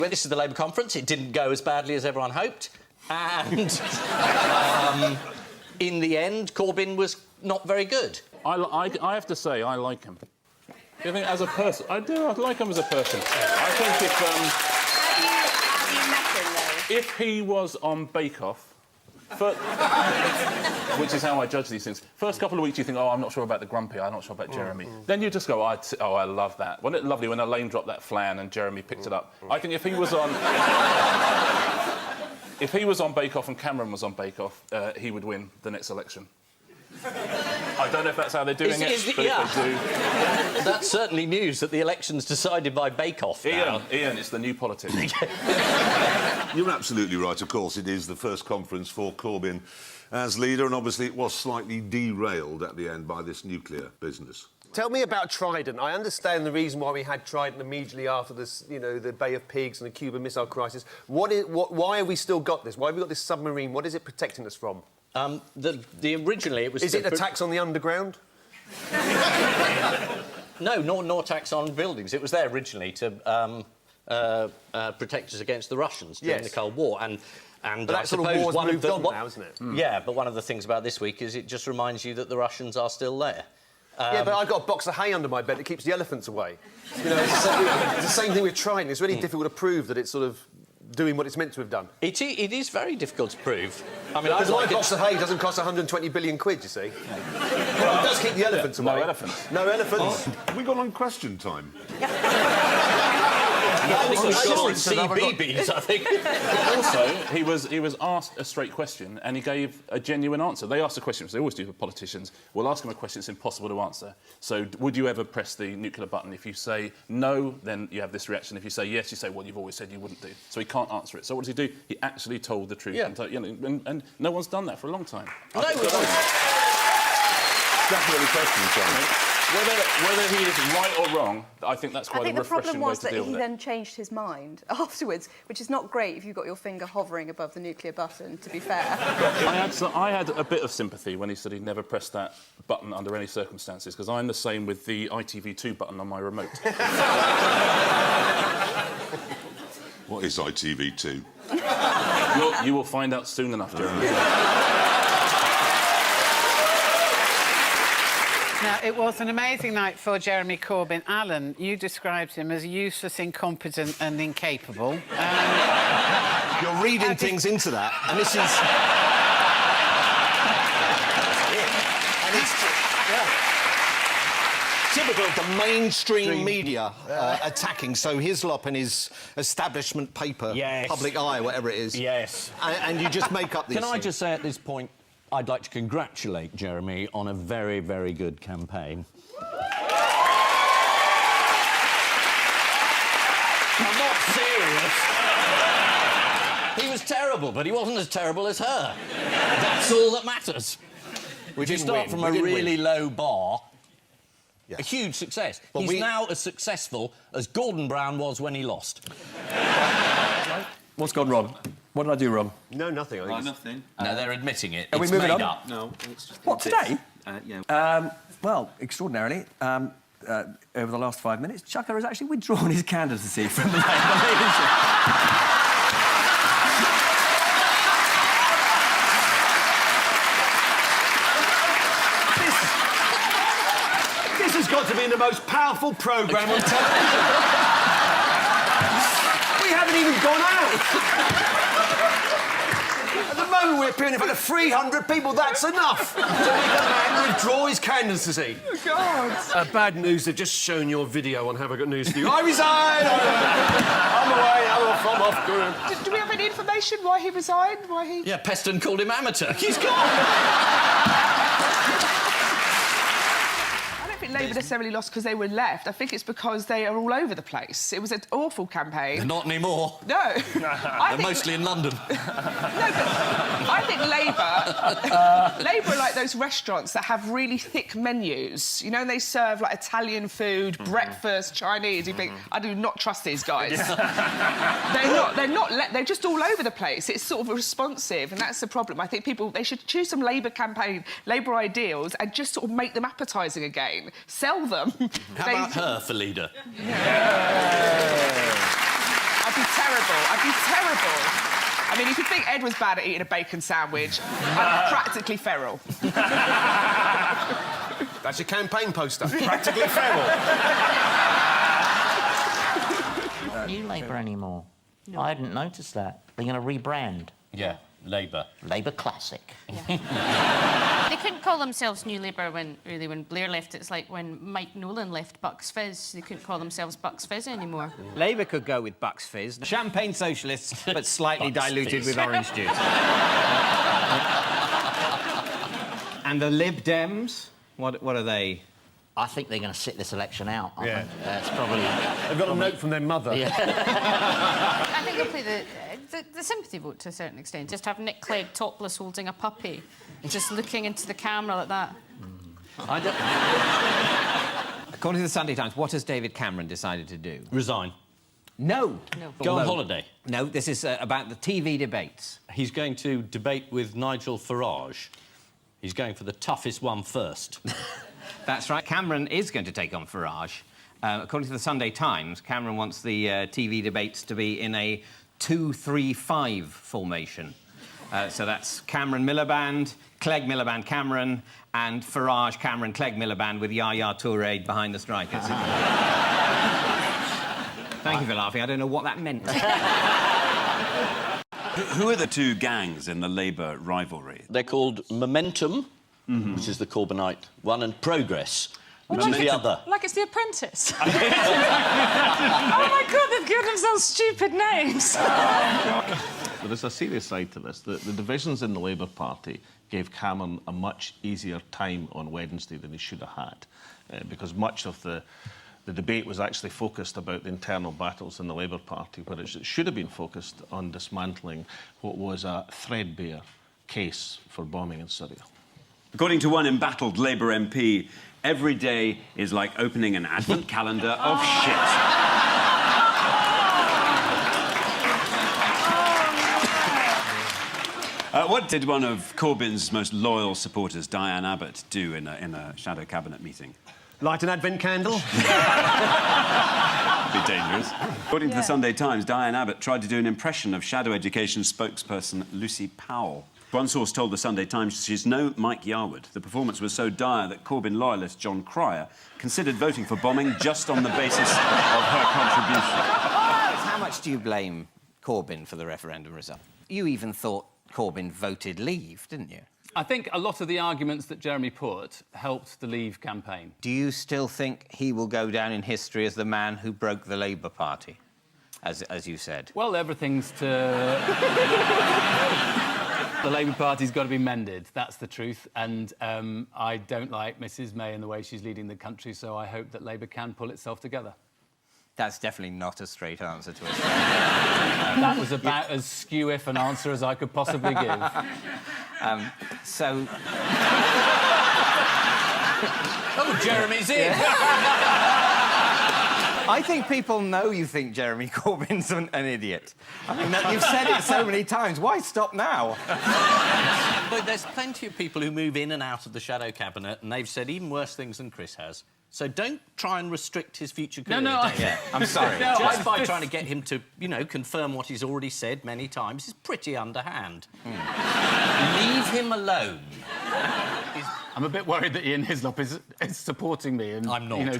Well, this is the Labour conference. It didn't go as badly as everyone hoped. And in the end, Corbyn was not very good. I have to say, I like him. I think as a person, I do. I like him as a person. I think Have you met him, though? if he was on Bake Off, which is how I judge these things. First couple of weeks, you think, oh, I'm not sure about the Grumpy, I'm not sure about Jeremy. Then you just go, oh, I love that. Wasn't it lovely when Elaine dropped that flan and Jeremy picked it up? I think if he was on... if he was on Bake Off and Cameron was on Bake Off, he would win the next election. I don't know if that's how they're doing it, but if they do... That's certainly news, that the election's decided by Bake Off now. Ian, it's the new politics. You're absolutely right. Of course, it is the first conference for Corbyn as leader, and obviously it was slightly derailed at the end by this nuclear business. Tell me about Trident. I understand the reason why we had Trident immediately after this, you know, the Bay of Pigs and the Cuban Missile Crisis. Why have we still got this? Why have we got this submarine? What is it protecting us from? Originally it was... Is it a tax on the underground? No, nor tax on buildings. It was there originally to protect us against the Russians during the Cold War. And but I suppose war's moved on now, isn't it? Yeah, but one of the things about this week is it just reminds you that the Russians are still there. Yeah, but I've got a box of hay under my bed that keeps the elephants away. You know, it's the same thing with Trident. It's really difficult to prove that it's sort of doing what it's meant to have done. It is very difficult to prove. I mean, because my box of hay doesn't cost 120 billion quid, you see. Well, it does keep the elephants away. No elephants. No elephants. Have we got on question time? CBeebies, I think. Also, he was asked a straight question and he gave a genuine answer. They asked a question, which they always do for politicians. We'll ask them a question that's impossible to answer. So, would you ever press the nuclear button? If you say no, then you have this reaction. If you say yes, you say, well, you've always said you wouldn't do. So he can't answer it. So what does he do? He actually told the truth. Yeah. And no one's done that for a long time. No, Definitely question time. Whether he is right or wrong, I think that's quite a refreshing way to deal with it. I think the problem was that he then changed his mind afterwards, which is not great if you've got your finger hovering above the nuclear button, to be fair. I had a bit of sympathy when he said he'd never press that button under any circumstances, because I'm the same with the ITV2 button on my remote. What is ITV2? You will find out soon enough, Jeremy. Now, it was an amazing night for Jeremy Corbyn. Alan, you described him as useless, incompetent and incapable. You're reading things into that, and this is... and it's... typical of the mainstream media attacking. So Hislop and his establishment paper, Public Eye, whatever it is. Yes. And you just make up these Can I just say at this point, I'd like to congratulate Jeremy on a very, very good campaign. I'm not serious. He was terrible, but he wasn't as terrible as her. That's all that matters. If you start from a really low bar, a huge success. But he's now as successful as Gordon Brown was when he lost. What's gone wrong? What did I do wrong? No, nothing. I think nothing. No, they're admitting it. Are we moving on? Up. No, it's just... What, today? Yeah. Well, extraordinarily, over the last 5 minutes, Chucker has actually withdrawn his candidacy from the Labour leadership. This has got to be the most powerful programme on television. We haven't even gone out. At the moment, we're appearing in front of 300 people. That's enough to make a man withdraw his candidacy. Oh, God. Bad news. They've just shown your video on Have I Got News for You. I resign! I'm away. I'm off. Do we have any information why he resigned? Why he... Yeah, Peston called him amateur. He's gone. I don't think Labour necessarily lost because they were left. I think it's because they are all over the place. It was an awful campaign. They're not anymore. No. They're mostly in London. No, but I think Labour are like those restaurants that have really thick menus. You know, they serve, like, Italian food, breakfast, Chinese. You think, I do not trust these guys. They're just all over the place. It's sort of responsive, and that's the problem. I think they should choose some Labour campaign, Labour ideals, and just sort of make them appetising again. Sell them. How about her for leader? I'd be terrible. terrible. I'd be terrible. I mean, if you think Ed was bad at eating a bacon sandwich, I'm practically feral. That's your campaign poster. Practically feral. New Labour anymore? No. I hadn't noticed that. They're going to rebrand. Yeah, Labour. Labour Classic. They couldn't call themselves New Labour when Blair left. It's like when Mike Nolan left Bucks Fizz. They couldn't call themselves Bucks Fizz anymore. Labour could go with Bucks Fizz. Champagne socialists, but slightly diluted with orange juice. And the Lib Dems, what are they? I think they're going to sit this election out. Yeah. It's probably... They've got a note from their mother. Yeah. I think they'll play the sympathy vote to a certain extent. Just have Nick Clegg topless holding a puppy, just looking into the camera like that. According to the Sunday Times, what has David Cameron decided to do? Resign. No. Go on holiday. No, this is about the TV debates. He's going to debate with Nigel Farage. He's going for the toughest one first. That's right. Cameron is going to take on Farage. According to the Sunday Times, Cameron wants the TV debates to be in a 2-3-5 formation. So that's Cameron Miliband, Clegg Miliband Cameron, and Farage Cameron Clegg Miliband with Yaya Toure behind the strikers. Thank you for laughing. I don't know what that meant. Who are the two gangs in the Labour rivalry? They're called Momentum, which is the Corbynite one, and Progress, which is the other. Like it's The Apprentice. Oh, my God, they've given themselves stupid names. There is a serious side to this. The divisions in the Labour Party gave Cameron a much easier time on Wednesday than he should have had, because much of the debate was actually focused about the internal battles in the Labour Party, where it should have been focused on dismantling what was a threadbare case for bombing in Syria. According to one embattled Labour MP, every day is like opening an advent calendar of shit. What did one of Corbyn's most loyal supporters, Diane Abbott, do in a shadow cabinet meeting? Light an advent candle? Be dangerous. According to the Sunday Times, Diane Abbott tried to do an impression of shadow education spokesperson Lucy Powell. One source told the Sunday Times she's no Mike Yarwood. The performance was so dire that Corbyn loyalist John Cryer considered voting for bombing just on the basis of her contribution. How much do you blame Corbyn for the referendum result? You even thought Corbyn voted Leave, didn't you? I think a lot of the arguments that Jeremy put helped the Leave campaign. Do you still think he will go down in history as the man who broke the Labour Party, as you said? Well, everything's to... The Labour Party's got to be mended, that's the truth. And I don't like Mrs May and the way she's leading the country, so I hope that Labour can pull itself together. That's definitely not a straight answer to a straight That was about as skew-if an answer as I could possibly give. So... Oh, Jeremy's in! I think people know you think Jeremy Corbyn's an idiot. I mean, you've said it so many times. Why stop now? But there's plenty of people who move in and out of the shadow cabinet, and they've said even worse things than Chris has. So don't try and restrict his future career. I'm sorry. No, just by trying to get him to, you know, confirm what he's already said many times is pretty underhand. Leave him alone. I'm a bit worried that Ian Hislop is supporting me. And, I'm not. You know,